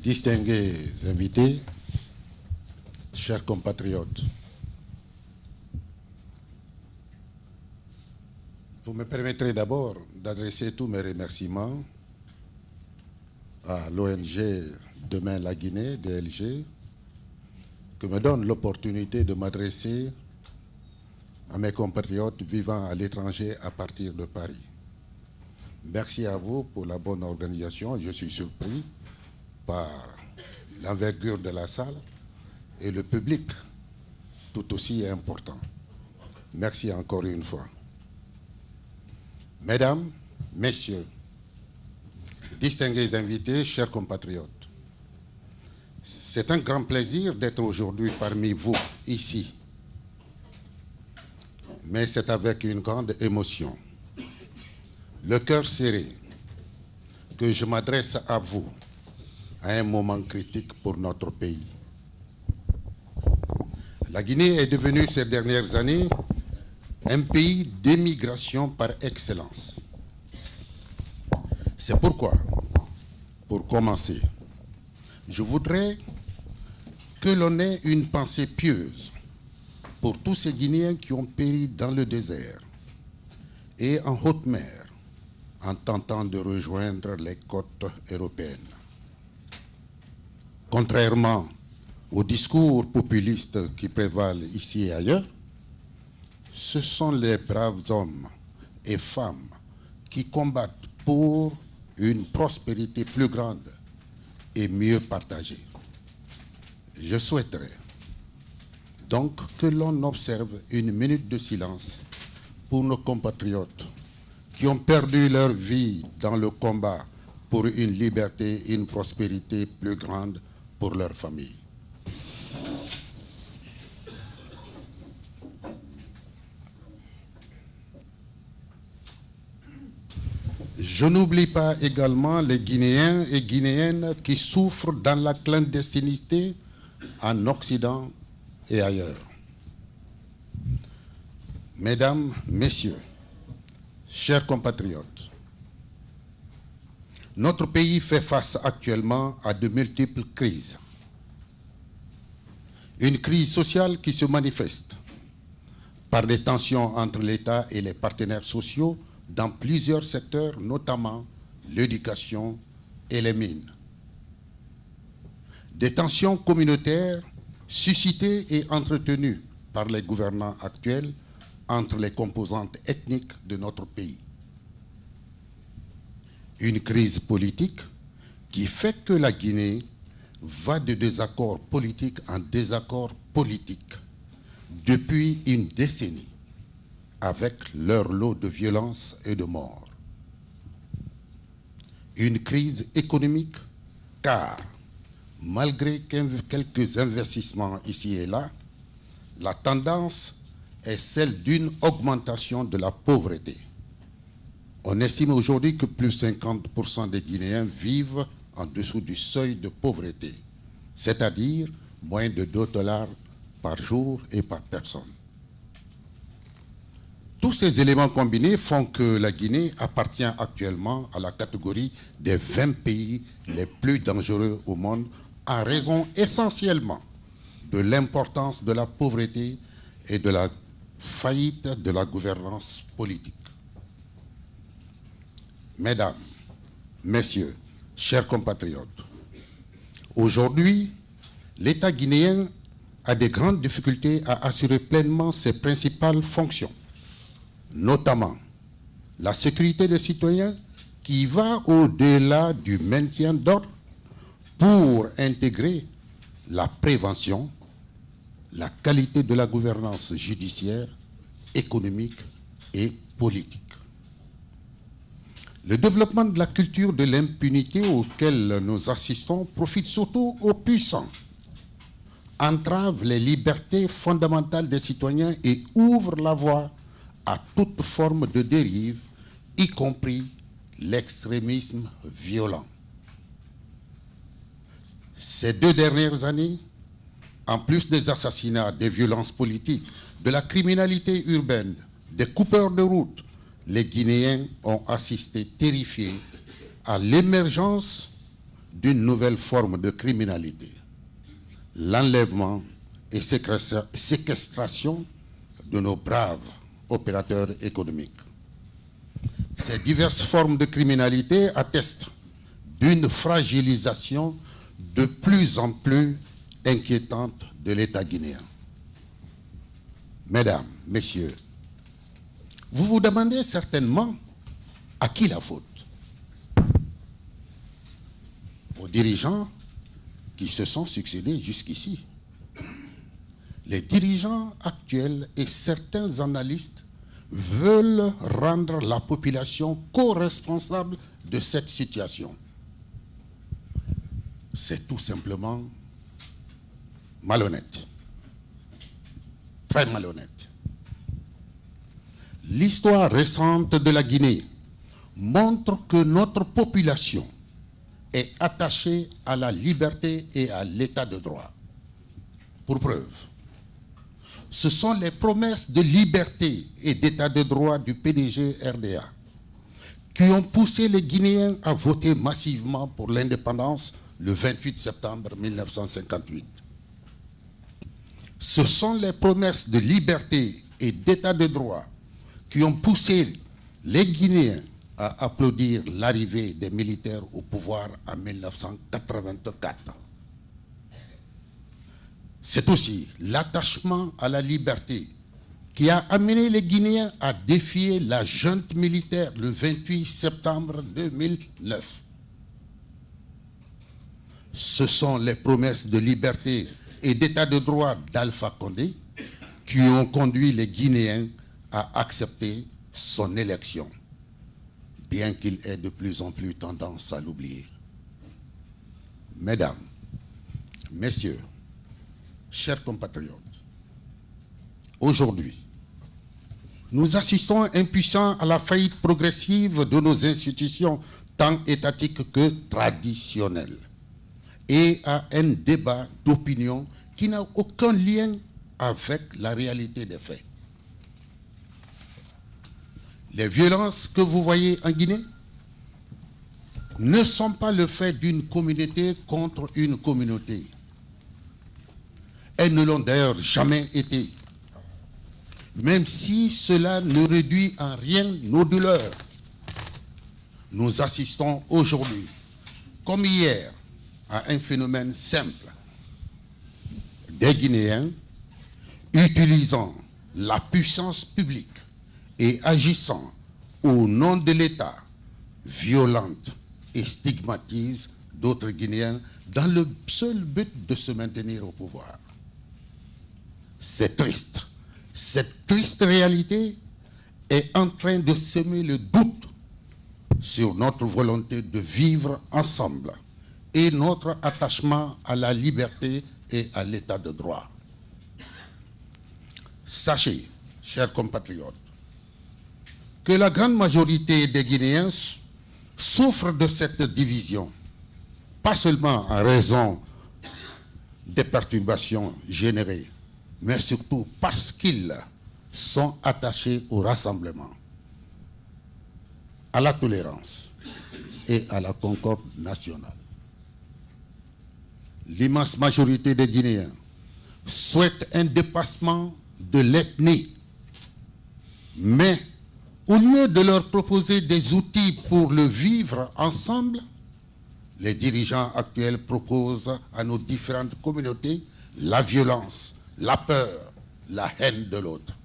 Distingués invités, chers compatriotes, vous me permettrez d'abord d'adresser tous mes remerciements à l'ONG Demain la Guinée, DLG, qui me donne l'opportunité de m'adresser à mes compatriotes vivant à l'étranger à partir de Paris. Merci à vous pour la bonne organisation. Je suis surpris par l'envergure de la salle et le public tout aussi important. Merci encore une fois. Mesdames, Messieurs, distingués invités, chers compatriotes, c'est un grand plaisir d'être aujourd'hui parmi vous, ici. Mais c'est avec une grande émotion, le cœur serré, que je m'adresse à vous à un moment critique pour notre pays. La Guinée est devenue ces dernières années un pays d'émigration par excellence. C'est pourquoi, pour commencer, je voudrais que l'on ait une pensée pieuse pour tous ces Guinéens qui ont péri dans le désert et en haute mer en tentant de rejoindre les côtes européennes. Contrairement aux discours populistes qui prévalent ici et ailleurs, ce sont les braves hommes et femmes qui combattent pour une prospérité plus grande et mieux partagée. Je souhaiterais donc que l'on observe une minute de silence pour nos compatriotes qui ont perdu leur vie dans le combat pour une liberté et une prospérité plus grande pour leur famille. Je n'oublie pas également les Guinéens et Guinéennes qui souffrent dans la clandestinité en Occident et ailleurs. Mesdames, Messieurs, chers compatriotes, notre pays fait face actuellement à de multiples crises. Une crise sociale qui se manifeste par des tensions entre l'État et les partenaires sociaux dans plusieurs secteurs, notamment l'éducation et les mines. Des tensions communautaires suscitées et entretenues par les gouvernants actuels entre les composantes ethniques de notre pays. Une crise politique qui fait que la Guinée va de désaccord politique en désaccord politique depuis une décennie, avec leur lot de violence et de mort. Une crise économique, car malgré quelques investissements ici et là, la tendance est celle d'une augmentation de la pauvreté. On estime aujourd'hui que plus de 50% des Guinéens vivent en dessous du seuil de pauvreté, c'est-à-dire moins de 2 $ par jour et par personne. Tous ces éléments combinés font que la Guinée appartient actuellement à la catégorie des 20 pays les plus dangereux au monde en raison essentiellement de l'importance de la pauvreté et de la faillite de la gouvernance politique. Mesdames, Messieurs, chers compatriotes, aujourd'hui, l'État guinéen a de grandes difficultés à assurer pleinement ses principales fonctions, notamment la sécurité des citoyens qui va au-delà du maintien d'ordre pour intégrer la prévention, la qualité de la gouvernance judiciaire, économique et politique. Le développement de la culture de l'impunité auquel nous assistons profite surtout aux puissants, entrave les libertés fondamentales des citoyens et ouvre la voie à toute forme de dérive, y compris l'extrémisme violent. Ces 2 dernières années, en plus des assassinats, des violences politiques, de la criminalité urbaine, des coupeurs de route, les Guinéens ont assisté terrifiés à l'émergence d'une nouvelle forme de criminalité, l'enlèvement et séquestration de nos braves opérateurs économiques. Ces diverses formes de criminalité attestent d'une fragilisation de plus en plus inquiétante de l'État guinéen. Mesdames, Messieurs, vous vous demandez certainement à qui la faute? Aux dirigeants qui se sont succédés jusqu'ici. Les dirigeants actuels et certains analystes veulent rendre la population co-responsable de cette situation. C'est tout simplement malhonnête. Très malhonnête. L'histoire récente de la Guinée montre que notre population est attachée à la liberté et à l'état de droit. Pour preuve, ce sont les promesses de liberté et d'état de droit du PDG RDA qui ont poussé les Guinéens à voter massivement pour l'indépendance le 28 septembre 1958. Ce sont les promesses de liberté et d'état de droit qui ont poussé les Guinéens à applaudir l'arrivée des militaires au pouvoir en 1984. C'est aussi l'attachement à la liberté qui a amené les Guinéens à défier la junte militaire le 28 septembre 2009. Ce sont les promesses de liberté et d'état de droit d'Alpha Condé qui ont conduit les Guinéens à accepter son élection, bien qu'il ait de plus en plus tendance à l'oublier. Mesdames, Messieurs, chers compatriotes, aujourd'hui, nous assistons impuissants à la faillite progressive de nos institutions tant étatiques que traditionnelles et à un débat d'opinion qui n'a aucun lien avec la réalité des faits. Les violences que vous voyez en Guinée ne sont pas le fait d'une communauté contre une communauté. Elles ne l'ont d'ailleurs jamais été, même si cela ne réduit en rien nos douleurs. Nous assistons aujourd'hui, comme hier, à un phénomène simple. Des Guinéens utilisant la puissance publique et agissant au nom de l'État, violentent et stigmatisent d'autres Guinéens dans le seul but de se maintenir au pouvoir. C'est triste. Cette triste réalité est en train de semer le doute sur notre volonté de vivre ensemble et notre attachement à la liberté et à l'état de droit. Sachez, chers compatriotes, que la grande majorité des Guinéens souffrent de cette division, pas seulement en raison des perturbations générées, mais surtout parce qu'ils sont attachés au rassemblement, à la tolérance et à la concorde nationale. L'immense majorité des Guinéens souhaitent un dépassement de l'ethnie, mais au lieu de leur proposer des outils pour le vivre ensemble, les dirigeants actuels proposent à nos différentes communautés la violence, la peur, la haine de l'autre.